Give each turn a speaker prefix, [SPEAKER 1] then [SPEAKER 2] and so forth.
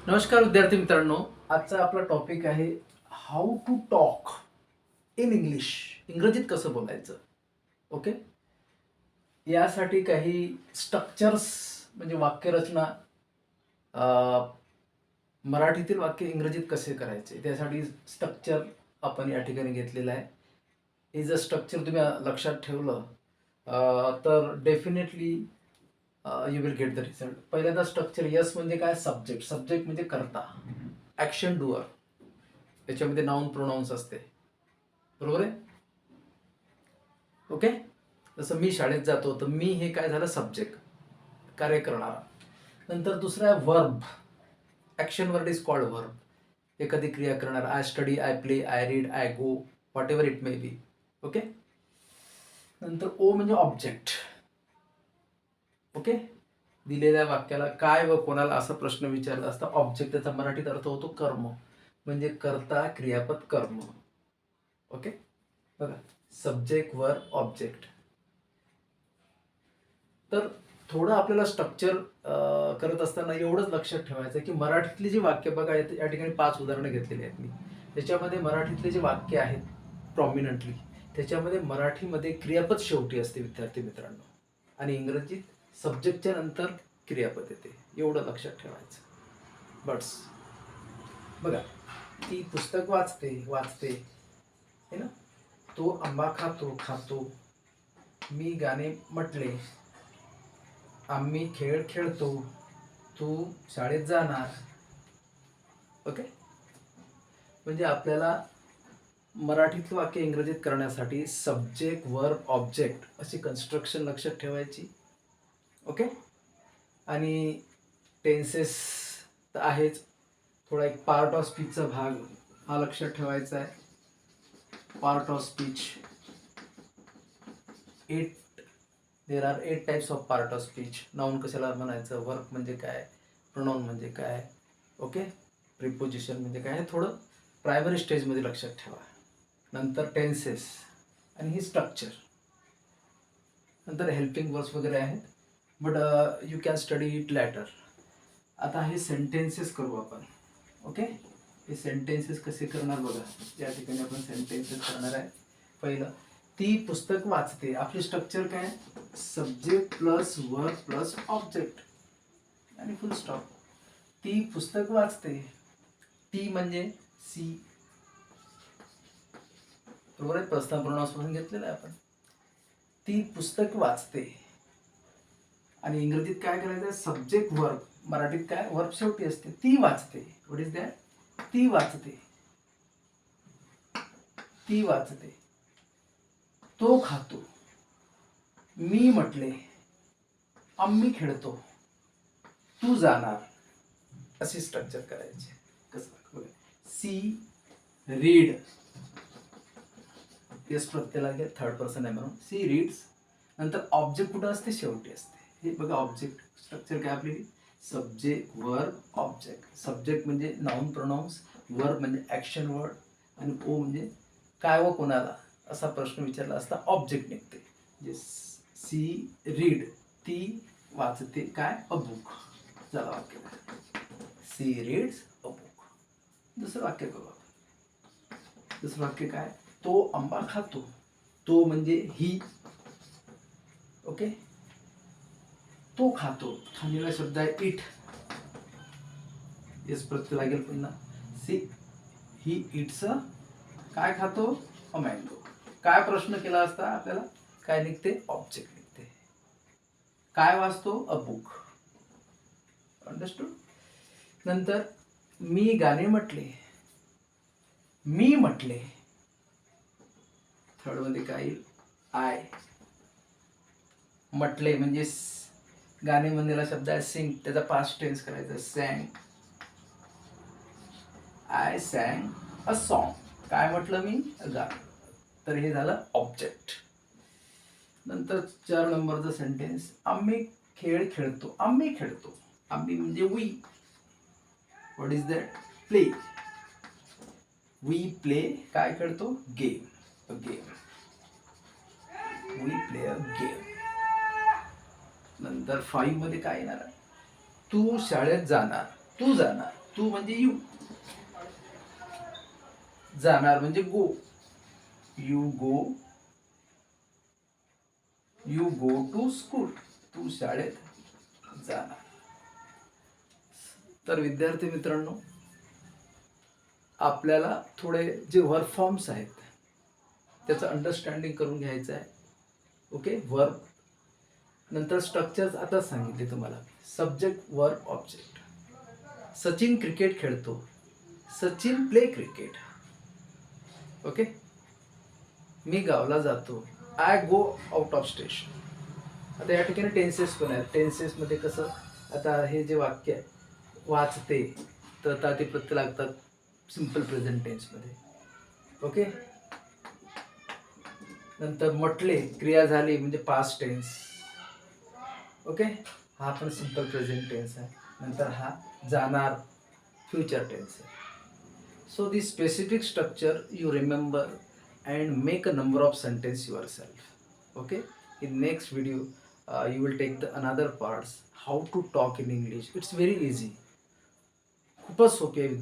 [SPEAKER 1] नमस्कार विद्यार्थी मित्रांनो. आजचा आपला टॉपिक आहे how to talk in English. इंग्रजीत कसं बोलायचं. ओके. यासाठी काही स्ट्रक्चर्स म्हणजे वाक्यरचना, मराठीतील वाक्य इंग्रजीत कसे करायचे त्यासाठी स्ट्रक्चर आपण या ठिकाणी घेतलेलं आहे. हे जर स्ट्रक्चर तुम्ही लक्षात ठेवलं तर definitely you will get the result. पहिल्यांदा स्ट्रक्चर यस म्हणजे काय, सब्जेक्ट. सब्जेक्ट म्हणजे कर्ता, ॲक्शन डुअर. त्याच्यामध्ये नाऊन प्रोनाऊन्स असते, बरोबर आहे. ओके. जसं मी शाळेत जातो तर मी हे काय झालं, सब्जेक्ट, कार्य करणारा. नंतर दुसरा आहे verb. Action word is called verb. एखादी क्रिया करणार. I study, I play, I read, I go, what ever it may be. Okay. नंतर ओ म्हणजे ऑब्जेक्ट. ओके. दिलेल्या वाक्याला काय व कोणाला असा प्रश्न विचारला असता ऑब्जेक्ट, त्याचा मराठीत अर्थ होतो कर्म, म्हणजे कर्ता, क्रियापद, कर्म. ओके. बघा, सब्जेक्ट, वर्ब, ऑब्जेक्ट. तर थोडं आपल्याला स्ट्रक्चर करत असताना एवढंच लक्षात ठेवायचं की मराठीतली जी वाक्य बघा, या ठिकाणी 5 उदाहरणं घेतलेली आहेत मी. त्याच्यामध्ये मराठीतले जे वाक्य आहेत प्रॉमिनंटली, त्याच्यामध्ये मराठीमध्ये क्रियापद शेवटी असते विद्यार्थी मित्रांनो, आणि इंग्रजीत सब्जेक्टच्या नंतर क्रियापद येते. एवढं लक्षात ठेवायचं बस. बघा, ती पुस्तक वाचते है ना. तो आंबा खातो. मी गाणे म्हटले. आम्ही खेळ खेळतो. तू शाळेत जाणार. ओके. म्हणजे आपल्याला मराठीतलं वाक्य इंग्रजीत करण्यासाठी सब्जेक्ट, वर्ब, ऑब्जेक्ट अशी कन्स्ट्रक्शन लक्षात ठेवायची. ओके. आणि टेन्सेस तर आहेच. थोडा एक पार्ट ऑफ स्पीचचा भाग हा लक्षात ठेवायचा आहे. Part of speech, 8 types of part of speech. Noun कशाला म्हणायचं, वर्क म्हणजे काय, प्रोनाऊन म्हणजे काय, ओके, प्रिपोजिशन म्हणजे काय, हे थोडं प्रायमरी स्टेजमध्ये लक्षात ठेवा. नंतर टेन्सेस आणि ही स्ट्रक्चर. नंतर हेल्पिंग वर्ड्स वगैरे आहेत, but you can study it later. आता हे सेंटेन्सेस करू आपण. ओके. हे सेंटेन्सेस कसे करणार बघा. या ठिकाणी आपण सेंटेन्सेस करणार आहे. पहिलं, ती पुस्तक वाचते. आपली स्ट्रक्चर काय, subject plus verb plus object आणि फुल स्टॉप. ती पुस्तक वाचते. ती म्हणजे सी, बरोबर आहे. पर्सनल प्रोनाउन्स पासून घेतलेलं आहे आपण. ती पुस्तक वाचते. आणि इंग्रजीत काय करायचं, सब्जेक्ट वर्ब. मराठीत काय, वर्ब शेवटी असते. ती वाचते. व्हॉट इज दॅट, ती वाचते. ती वाचते. तो खातो. मी म्हटले. आम्ही खेळतो. तू जाणार. अशी स्ट्रक्चर करायची. कसं, सी रीड, येस प्रत्यय लागेल, थर्ड पर्सन आहे म्हणून. C reads. नंतर ऑब्जेक्ट कुठं असते, शेवटी असते. हे बघा, ऑब्जेक्ट स्ट्रक्चर काय आपली, सब्जेक्ट, वर्ब, ऑब्जेक्ट. सब्जेक्ट म्हणजे नाऊन प्रोनाऊन्स, वर्ब म्हणजे ॲक्शन वर्ड, आणि ओ म्हणजे काय व कोणाला असा प्रश्न विचारला असता ऑब्जेक्ट निघते. म्हणजे सी रीड, ती वाचते काय, अ बुक. चला वाक्य, सी रीड्स अ बुक. दुसरं वाक्य करू आपण. दुसरं वाक्य काय, तो आंबा खातो. तो म्हणजे ही. ओके. तो खातो. खालीला शब्द आहे इट, येस प्रत्यय लागेल पुन्हा. सी ही इट्स काय खातो, अ मँगो. काय प्रश्न केला असता आपल्याला, काय निघते, ऑब्जेक्ट निघते. काय वाचतो, अ बुक. अंडरस्टूड. नंतर मी गाणे म्हटले. मी म्हटले. थर्ड मध्ये काय येईल, आय. म्हटले म्हणजे गाणे म्हणलेला शब्द आहे सिंग, त्याचा पास्ट टेन्स करायचा, sang. I sang a song. काय म्हटलं मी, गाणं. तर हे झालं ऑब्जेक्ट. नंतर 4 नंबरचं सेंटेन्स, आम्ही खेळ खेळतो. आम्ही खेळतो. आम्ही म्हणजे we. What is that, play. We play. काय खेळतो, game. A game. We play a game. नंतर 5 मध्ये काय येणार, तू शाळेत जाणार. तू जाणार. तू म्हणजे यू, जाणार म्हणजे go, you go, you go to school, तू शाळेत जाणार. तर विद्यार्थी मित्रांनो, आपल्याला थोडे जे वर्क फॉर्म्स आहेत त्याचं अंडरस्टँडिंग करून घ्यायचं आहे. ओके, वर्क नंतर स्ट्रक्चर्स आता सांगितले तुम्हाला. Subject, verb, object. Sachin cricket खेळतो, सचिन प्ले क्रिकेट. ओके, मी गावला जातो, I go out of station. आता या ठिकाणी टेन्सेस पण आहेत. टेन्सेसमध्ये कसं, आता हे जे वाक्य आहे, वाचते, तर आता ते प्रत्यय लागतात सिम्पल प्रेझेंट टेन्समध्ये. ओके, नंतर म्हटले, क्रिया झाली म्हणजे पास्ट टेन्स. ओके, हा पण सिम्पल प्रेझेंट टेन्स आहे. नंतर हा जाणार फ्युचर टेन्स आहे. So this specific structure you remember and make a number of sentence yourself. Okay, in next video you will take the another parts how to talk in English. It's very easy, खूपच सोपे आहे.